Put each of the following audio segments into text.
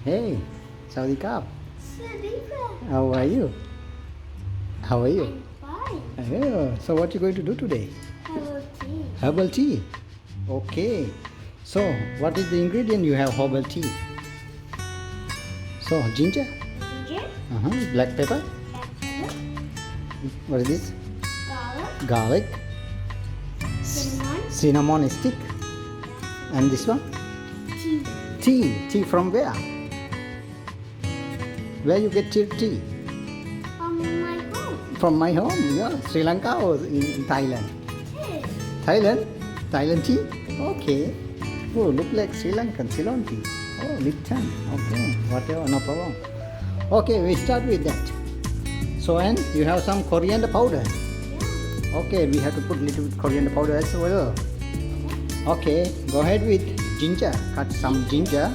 Hey, Saudi Cup. Srilanka. How are you? How are you? I'm fine. Yeah. So what you going to do today? Herbal tea. Herbal tea. Okay. So what is the ingredient you have herbal tea? So ginger. Ginger. Black pepper. Black pepper. What is this? Garlic. Garlic. Cinnamon. Cinnamon stick. And this one? Tea. Tea. Tea from where? Where you get tea? From my home. From my home. Yeah. Sri Lanka or in Thailand? Yes. Thailand? Thailand tea? Okay. Oh, look like Sri Lankan Ceylon tea. Oh, Lipton. Okay, whatever, no problem. Okay, we start with that. So, and you have some coriander powder. Yeah. Okay, we have to put little bit coriander powder as well. Okay, go ahead with ginger. Cut some ginger.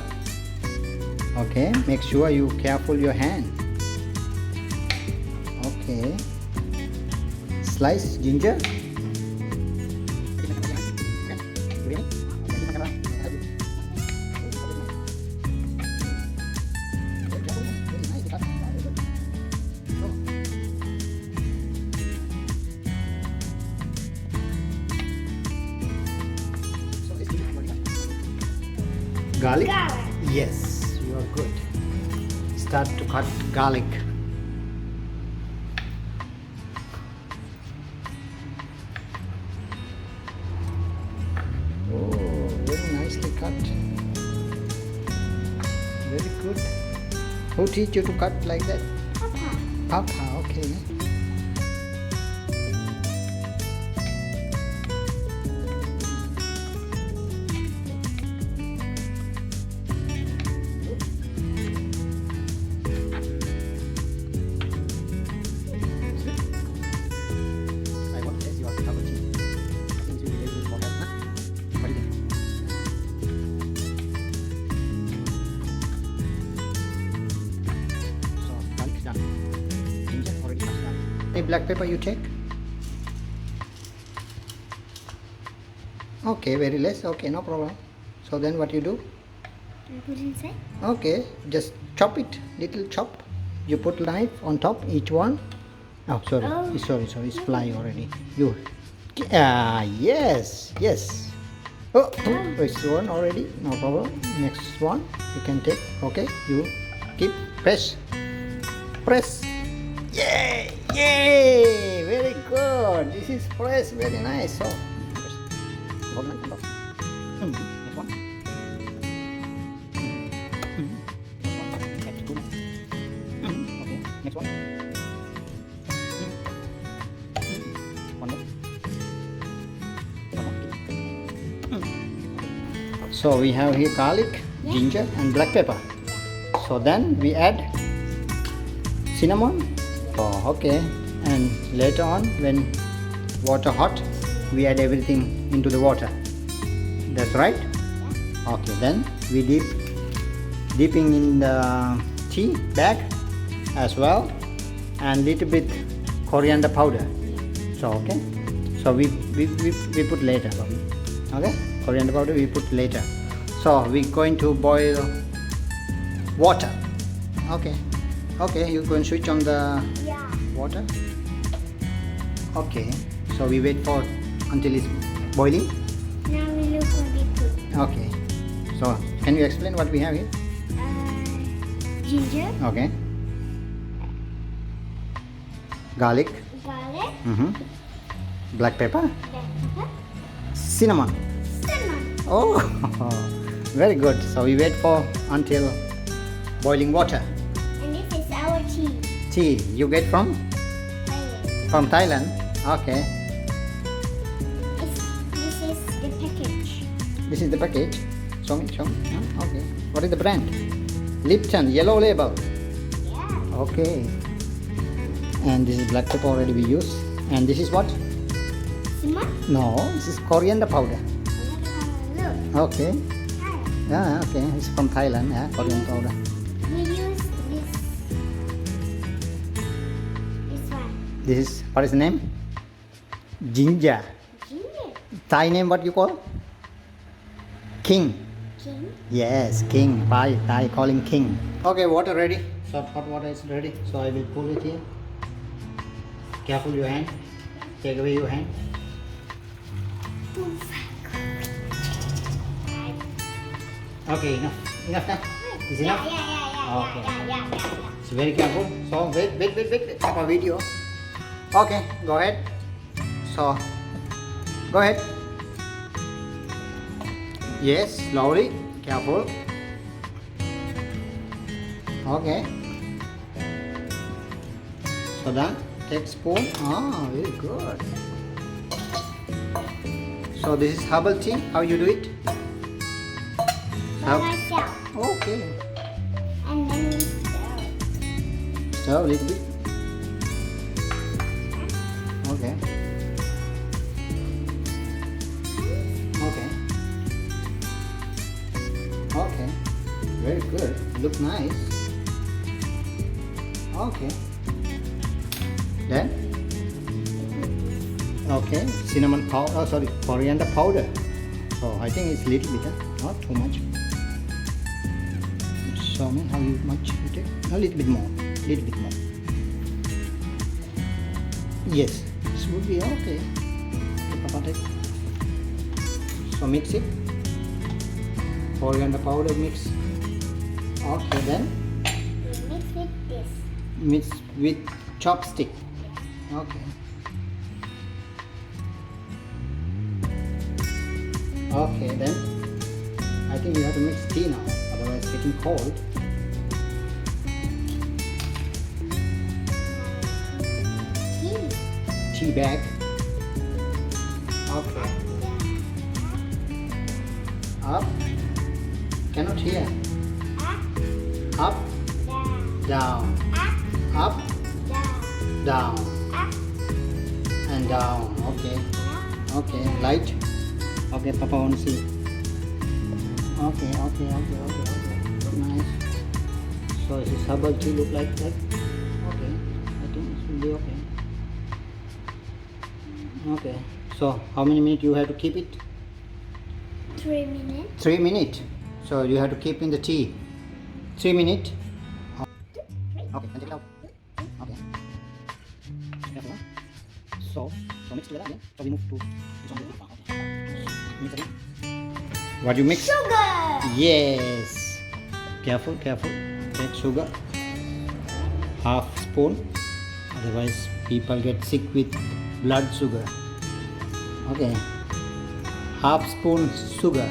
Okay, make sure you careful your hand. Okay. Slice ginger. Garlic? Garlic. Yes, you are good. Start to cut garlic. Oh, very nicely cut. Very good. Who teach you to cut like that? Papa. Papa, okay. I want to taste your herbal tea. I think it will be very good for health, huh? What do you think? So, garlic done. Ginger already done. Any black pepper you take? Okay, very less. Okay, no problem. So then what you do? Can I put it inside? Okay, just chop it, little chop. You put knife on top, each one. Oh, sorry, Oh. sorry, it's fly already. You, yes. Oh, it's one already, no problem. Next one, you can take. Okay, you keep press. Yay, very good. This is press, very nice. So, next one. Okay, next one. One more. So we have here garlic, ginger and black pepper. So then we add cinnamon. Oh, okay. And later on when water hot, we add everything into the water. That's right? Okay, then we dipping in the tea bag as well, and little bit coriander powder. So okay, so we put later. Okay, coriander powder we put later. So we're going to boil water. Okay, you going to switch on the Yeah. water. Okay, so we wait for until it's boiling. Now we look what we put. Okay, so can you explain what we have here? Ginger. Okay, garlic, Garlic. Black pepper, Black pepper. cinnamon. Cinnamon. Oh, very good. So we wait for until boiling water. And this is our tea. Tea you get from Thailand. Okay, This is the package. this is the package. Show me. Huh? Okay, what is the brand? Lipton, yellow label. Yeah. Okay, and this is black pepper already we use. And this is what? Cinnamon. No, this is coriander powder. Look. Okay, yeah, okay, it's from Thailand. Yeah, coriander powder. We use this one. This is, what is the name? Ginger. Ginger. Thai name what you call? King. King. Yes, king. Thai calling king. Okay, water ready. So hot water is ready. So I will pull it here. Careful your hand. Take away your hand. Okay, enough now. Is enough? Okay. So very careful. So wait. Papa video. Okay, go ahead. So go ahead. Yes, slowly. Careful. Okay. So done. Take spoon. Ah, very good. So this is herbal tea. How you do it? By myself. Okay. And then we stir. Stir a little bit. Okay. Okay. Okay. Very good. Look nice. Okay. Then. Okay. Cinnamon powder. Oh, sorry. Coriander powder. So I think it's a little bit. Not too much. Show me how much you take. A little bit more. Little bit more. Yes. This would be okay. Papa take. So mix it. Coriander powder mix. Okay, then We mix with this. mix with chopstick. Okay. Okay, then I think we have to mix tea now, otherwise it's getting cold. Tea. Tea bag. Okay. Up. Cannot hear. Up, Up, down. down. Up, Up, down. down. Up, And down. Okay. down. Okay. Light. Okay, Papa want to see. Okay. Nice. So this is herbal tea look like that. Okay. I think it will be okay. Okay. So how many minutes you have to keep it? 3 minutes. 3 minutes. So you have to keep in the tea. 3 minutes. Okay, then take it out. Okay. Careful. So mix together again. So we move to this one. Okay. Mix again. What you mix? Sugar. Yes. Careful. Take sugar. Half spoon. Otherwise people get sick with blood sugar. Okay. Half spoon sugar.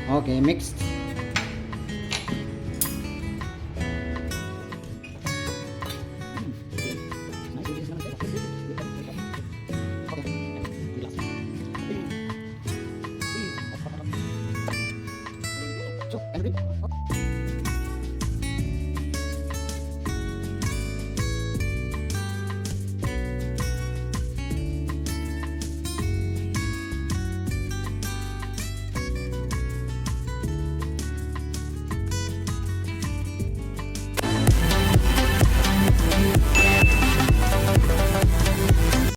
Okay, mixed.